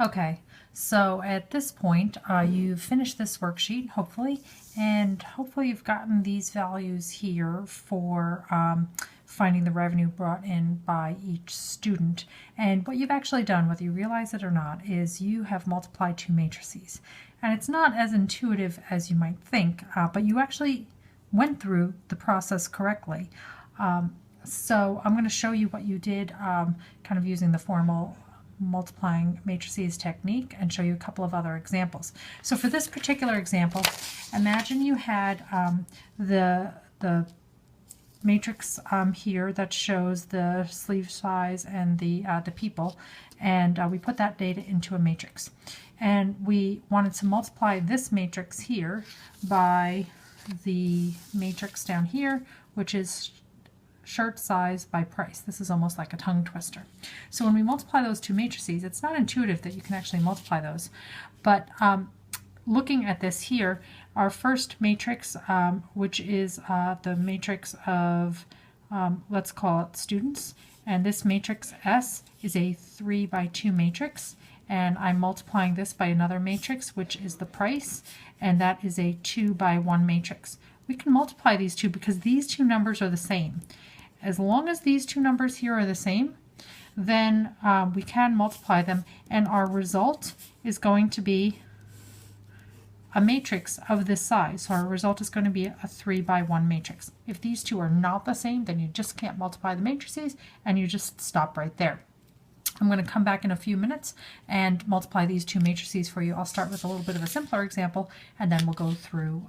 Okay, so at this point, you've finished this worksheet, hopefully, and hopefully you've gotten these values here for finding the revenue brought in by each student. And what you've actually done, whether you realize it or not, is you have multiplied two matrices. And it's not as intuitive as you might think, but you actually went through the process correctly. So I'm going to show you what you did kind of using the formal multiplying matrices technique and show you a couple of other examples. So for this particular example, imagine you had the matrix here that shows the sleeve size and the people, and we put that data into a matrix. And we wanted to multiply this matrix here by the matrix down here, which is shirt size by price. This is almost like a tongue twister. So when we multiply those two matrices, it's not intuitive that you can actually multiply those. But looking at this here, our first matrix, which is the matrix of, let's call it students, and this matrix S is a 3 by 2 matrix, and I'm multiplying this by another matrix, which is the price, and that is a 2 by 1 matrix. We can multiply these two because these two numbers are the same. As long as these two numbers here are the same, then we can multiply them, and our result is going to be a matrix of this size. So our result is going to be a 3 by 1 matrix. If these two are not the same, then you just can't multiply the matrices, and you just stop right there. I'm going to come back in a few minutes and multiply these two matrices for you. I'll start with a little bit of a simpler example, and then we'll go through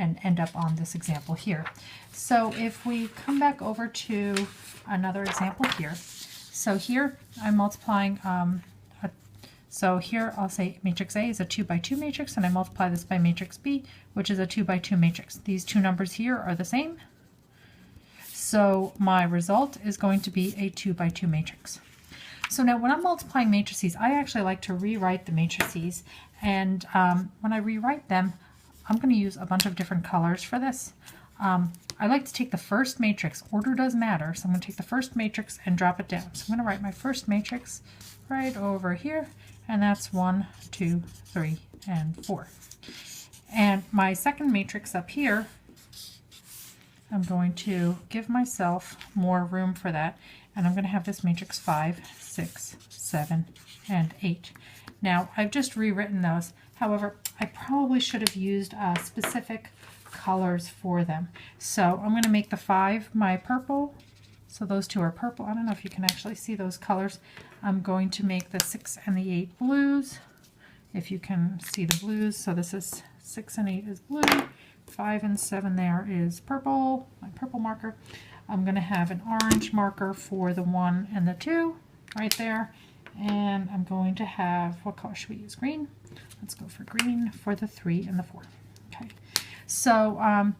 and end up on this example here. So if we come back over to another example here, so here I'm multiplying, so here I'll say matrix A is a 2 by 2 matrix, and I multiply this by matrix B, which is a 2 by 2 matrix. These two numbers here are the same, so my result is going to be a 2 by 2 matrix. So now when I'm multiplying matrices, I actually like to rewrite the matrices, and when I rewrite them, I'm going to use a bunch of different colors for this. I like to take the first matrix. Order does matter, so I'm going to take the first matrix and drop it down. So I'm going to write my first matrix right over here, and that's 1, 2, 3, and 4. And my second matrix up here, I'm going to give myself more room for that, and I'm going to have this matrix 5, 6, 7, and 8. Now, I've just rewritten those. However, I probably should have used specific colors for them. So I'm going to make the 5 my purple. So those two are purple. I don't know if you can actually see those colors. I'm going to make the 6 and the 8 blues, if you can see the blues. So this is 6 and 8 is blue. 5 and 7 there is purple, my purple marker. I'm going to have an orange marker for the 1 and the 2 right there. And I'm going to have, what color should we use? Green. Let's go for green for the 3 and the 4. Okay. So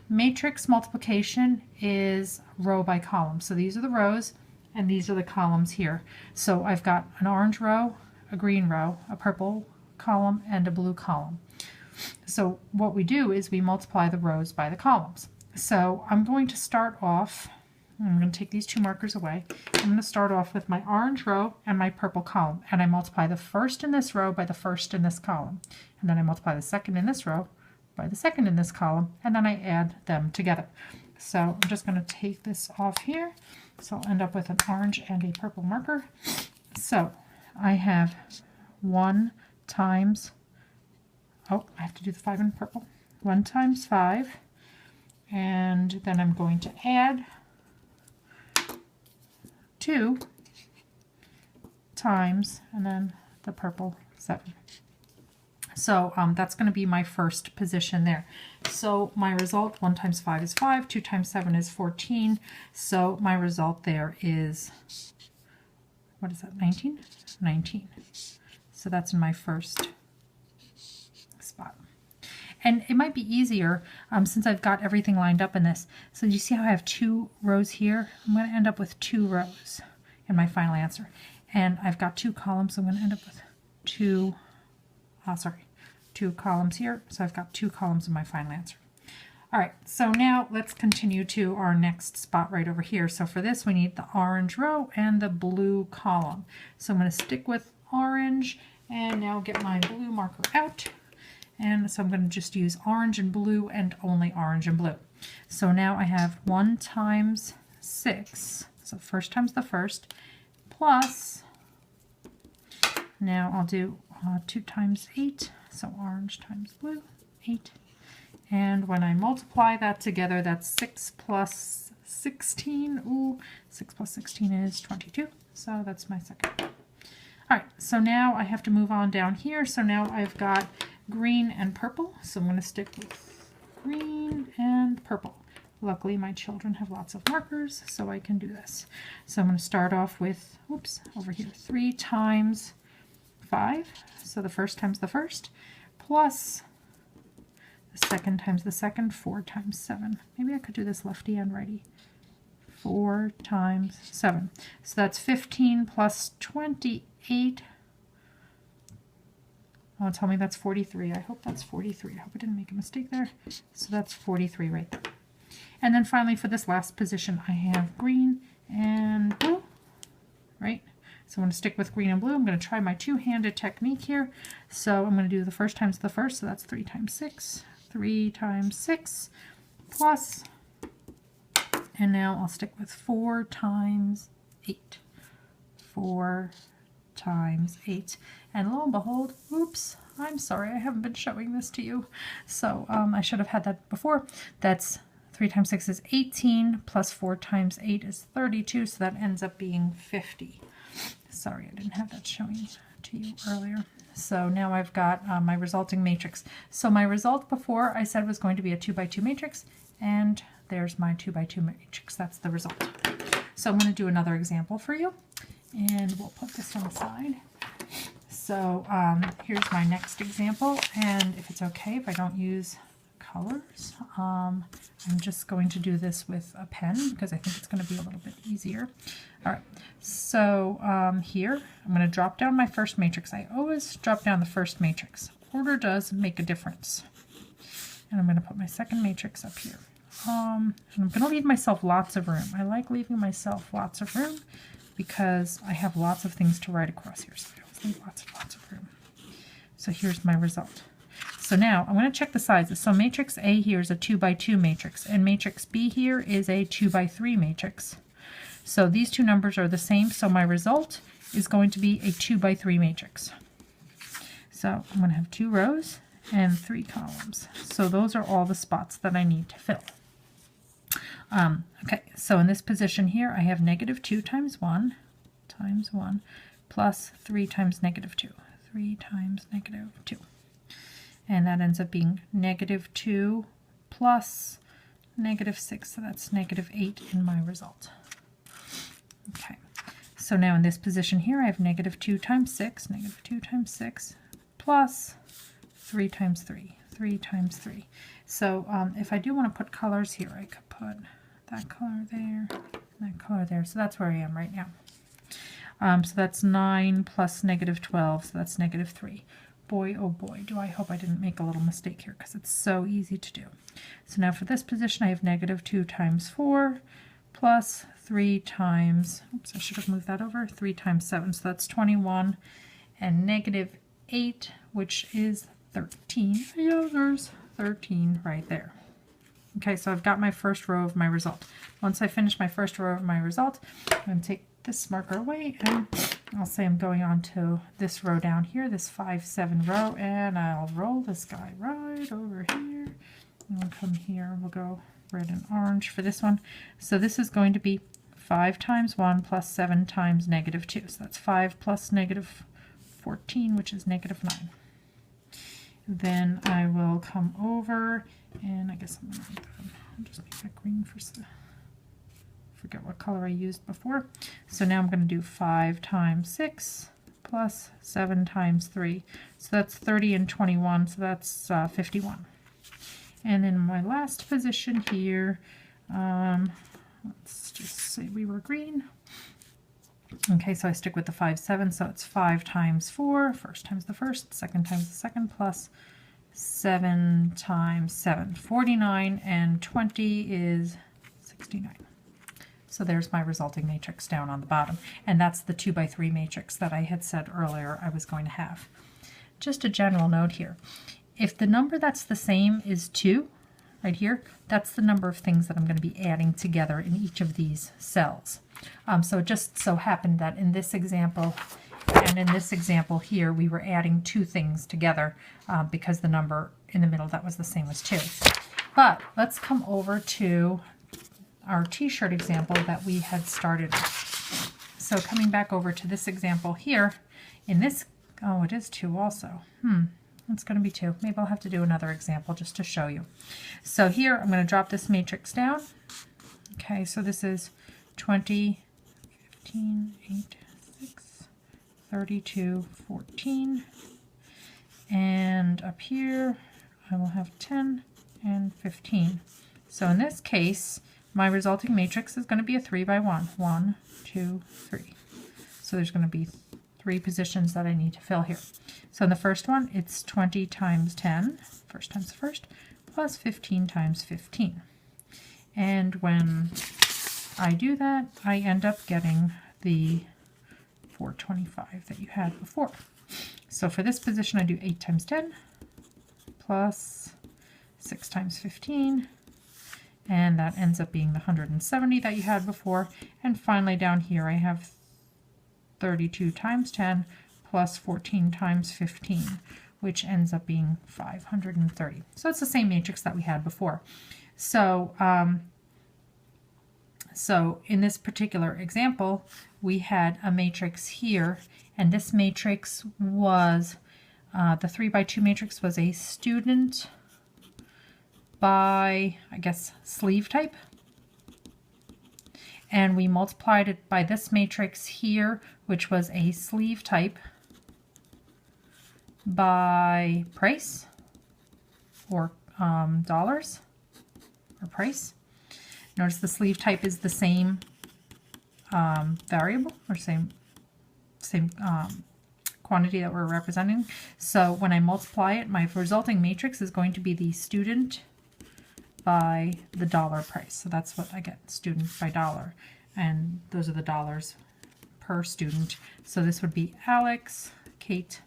matrix multiplication is row by column. So these are the rows, and these are the columns here. So I've got an orange row, a green row, a purple column, and a blue column. So what we do is we multiply the rows by the columns. So I'm going to start off, I'm going to take these two markers away. I'm going to start off with my orange row and my purple column, and I multiply the first in this row by the first in this column. And then I multiply the second in this row by the second in this column, and then I add them together. So I'm just going to take this off here. So I'll end up with an orange and a purple marker. So I have 1 times, oh, I have to do the 5 in purple. 1 times 5, and then I'm going to add 2 times, and then the purple 7. So that's going to be my first position there. So my result, 1 times 5 is 5, 2 times 7 is 14. So my result there is, what is that, 19? 19. So that's in my first spot. And it might be easier since I've got everything lined up in this. So you see how I have 2 rows here? I'm going to end up with 2 rows in my final answer. And I've got 2 columns, so I'm going to end up with 2 columns here. So I've got 2 columns in my final answer. All right, so now let's continue to our next spot right over here. So for this, we need the orange row and the blue column. So I'm going to stick with orange, and now get my blue marker out. And so I'm going to just use orange and blue and only orange and blue. So now I have 1 times 6, so first times the first, plus, now I'll do 2 times 8, so orange times blue, 8. And when I multiply that together, that's 6 plus 16. Ooh, 6 plus 16 is 22. So that's my second. All right, so now I have to move on down here. So now I've got green and purple. So I'm going to stick with green and purple. Luckily, my children have lots of markers, so I can do this. So I'm going to start off with, oops, over here, 3 times 5. So the first times the first, plus the second times the second, 4 times 7. Maybe I could do this lefty and righty. 4 times 7. So that's 15 plus 28. Oh, tell me that's 43. I hope that's 43. I hope I didn't make a mistake there. So that's 43 right there. And then finally for this last position, I have green and blue, right? So I'm going to stick with green and blue. I'm going to try my two-handed technique here. So I'm going to do the first times the first, so that's 3 times 6. 3 times 6 plus, and now I'll stick with 4 times 8. 4 times 8. And lo and behold, oops, I'm sorry, I haven't been showing this to you. So I should have had that before. That's 3 times 6 is 18, plus 4 times 8 is 32, so that ends up being 50. Sorry, I didn't have that showing to you earlier. So now I've got my resulting matrix. So my result before I said was going to be a 2 by 2 matrix, and there's my 2 by 2 matrix. That's the result. So I'm going to do another example for you, and we'll put this on the side. So here's my next example, and if it's okay if I don't use colors, I'm just going to do this with a pen because I think it's going to be a little bit easier. All right, so here I'm going to drop down my first matrix. I always drop down the first matrix. Order does make a difference. And I'm going to put my second matrix up here. And I'm going to leave myself lots of room. I like leaving myself lots of room because I have lots of things to write across here. So I always leave lots of room. So here's my result. So now I'm going to check the sizes. So matrix A here is a 2 by 2 matrix, and matrix B here is a 2 by 3 matrix. So these two numbers are the same, so my result is going to be a 2 by 3 matrix. So I'm going to have 2 rows and 3 columns. So those are all the spots that I need to fill. Okay, so in this position here, I have -2 times 1 plus 3 times -2. 3 times -2. And that ends up being -2 plus -6, so that's -8 in my result. Okay, so now in this position here, I have -2 times 6, -2 times 6, plus 3 times 3, 3 times 3. So if I do want to put colors here, I could put that color there, that color there. So that's where I am right now. So that's 9 plus -12, so that's -3. Boy, oh boy, do I hope I didn't make a little mistake here because it's so easy to do. So now for this position, I have -2 times 4 plus 3 times, oops, I should have moved that over, 3 times 7, so that's 21, and -8, which is 13. Yeah, there's 13 right there. Okay, so I've got my first row of my result. Once I finish my first row of my result, I'm going to take this marker away, and I'll say I'm going on to this row down here, this 5, 7 row, and I'll roll this guy right over here. And we'll come here, we'll go red and orange for this one. So this is going to be 5 times 1 plus 7 times -2. So that's 5 plus -14, which is -9. Then I will come over, and I guess I'll just make that green for forget what color I used before. So now I'm going to do 5 times 6 plus 7 times 3. So that's 30 and 21, so that's 51. And in my last position here, let's just say we were green. Okay, so I stick with the 5, 7, so it's 5 times 4, first times the first, second times the second, plus 7 times 7. 49 and 20 is 69. So there's my resulting matrix down on the bottom. And that's the 2 by 3 matrix that I had said earlier I was going to have. Just a general note here. If the number that's the same is 2, right here, that's the number of things that I'm going to be adding together in each of these cells. So it just so happened that in this example and in this example here, we were adding 2 things together because the number in the middle that was the same as 2. But let's come over to our t-shirt example that we had started with. So coming back over to this example here, in this, oh, it is 2 also. It's going to be 2. Maybe I'll have to do another example just to show you. So here I'm going to drop this matrix down. Okay, so this is 20, 15, 8, 6, 32, 14. And up here I will have 10 and 15. So in this case, my resulting matrix is going to be a 3 by 1. 1, 2, 3. So there's going to be 3 positions that I need to fill here. So in the first one, it's 20 times 10, first times the first, plus 15 times 15. And when I do that, I end up getting the 425 that you had before. So for this position, I do 8 times 10 plus 6 times 15, and that ends up being the 170 that you had before. And finally down here, I have 32 times 10 plus 14 times 15, which ends up being 530. So it's the same matrix that we had before. So, so in this particular example, we had a matrix here, and this matrix was, the 3 by 2 matrix was a student by, I guess, sleeve type. And we multiplied it by this matrix here, which was a sleeve type, by price, or dollars, or price. Notice the sleeve type is the same variable, or same quantity that we're representing. So when I multiply it, my resulting matrix is going to be the student by the dollar price. So that's what I get, student by dollar. And those are the dollars per student. So this would be Alex, Kate,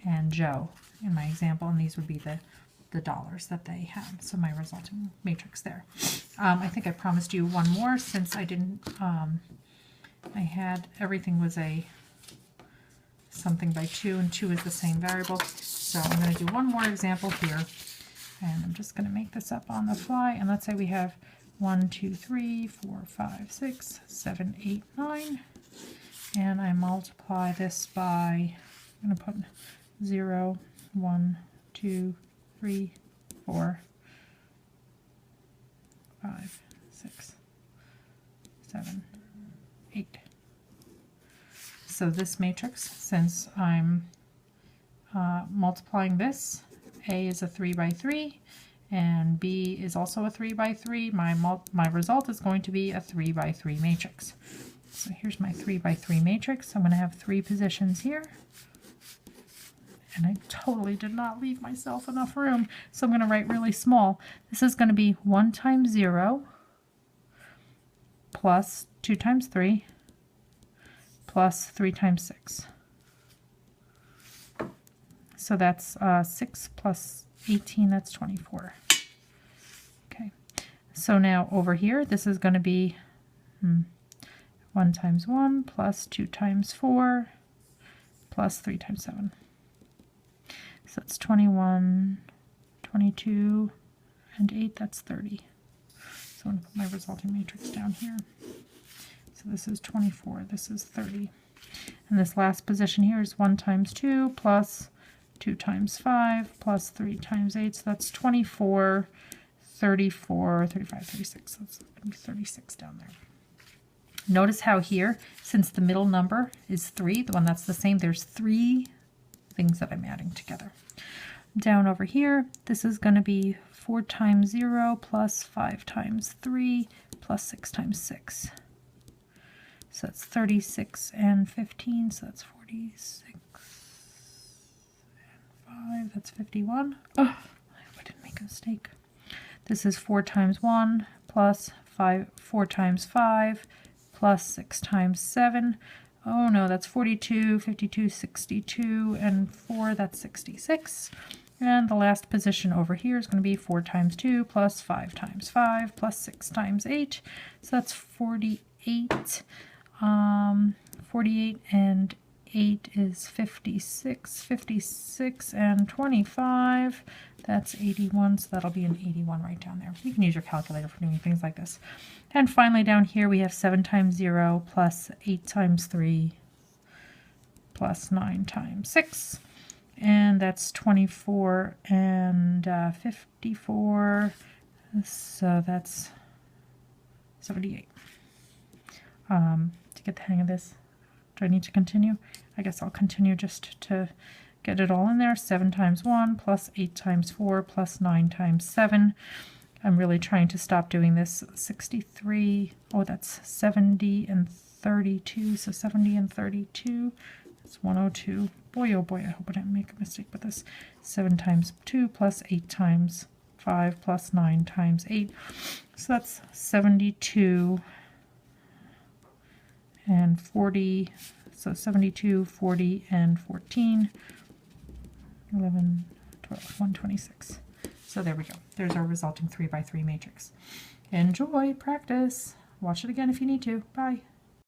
and Joe in my example, and these would be the dollars that they had. So my resulting matrix there. I think I promised you one more since I didn't, I had, everything was a something by 2, and 2 is the same variable. So I'm going to do one more example here, and I'm just going to make this up on the fly. And let's say we have 1, 2, 3, 4, 5, 6, 7, 8, 9, and I multiply this by, I'm going to put 0, 1, 2, 3, 4, 5, 6, 7, 8. So this matrix, since I'm multiplying this, A is a 3 by 3, and B is also a 3 by 3, my result is going to be a 3 by 3 matrix. So here's my 3 by 3 matrix. I'm going to have 3 positions here. And I totally did not leave myself enough room, so I'm going to write really small. This is going to be 1 times 0 plus 2 times 3 plus 3 times 6. So that's 6 plus 18, that's 24. Okay, so now over here, this is going to be 1 times 1 plus 2 times 4 plus 3 times 7. So that's 21, 22, and 8, that's 30. So I'm going to put my resulting matrix down here. So this is 24, this is 30. And this last position here is 1 times 2 plus 2 times 5 plus 3 times 8. So that's 24, 34, 35, 36. So that's going to be 36 down there. Notice how here, since the middle number is 3, the one that's the same, there's 3 things that I'm adding together. Down over here, this is going to be 4 times 0 plus 5 times 3 plus 6 times 6. So that's 36 and 15, so that's 46 and 5, that's 51. Oh, I hope I didn't make a mistake. This is 4 times 1 plus 4 times 5 plus 6 times 7. Oh no, that's 42, 52, 62, and 4, that's 66. And the last position over here is going to be 4 times 2 plus 5 times 5 plus 6 times 8. So that's 48. 48 and 8 is 56. 56 and 25, that's 81. So that'll be an 81 right down there. You can use your calculator for doing things like this. And finally down here we have 7 times 0 plus 8 times 3 plus 9 times 6. And that's 24 and 54. So that's 78. To get the hang of this, do I need to continue? I guess I'll continue just to get it all in there. 7 times 1 plus 8 times 4 plus 9 times 7. I'm really trying to stop doing this. 63, oh, that's 70 and 32, so 70 and 32, that's 102. Boy, oh boy, I hope I didn't make a mistake with this. 7 times 2 plus 8 times 5 plus 9 times 8, so that's 72 and 40, so 72, 40, and 14, 11, 12, 126. So there we go. There's our resulting 3 by 3 matrix. Enjoy, practice. Watch it again if you need to. Bye.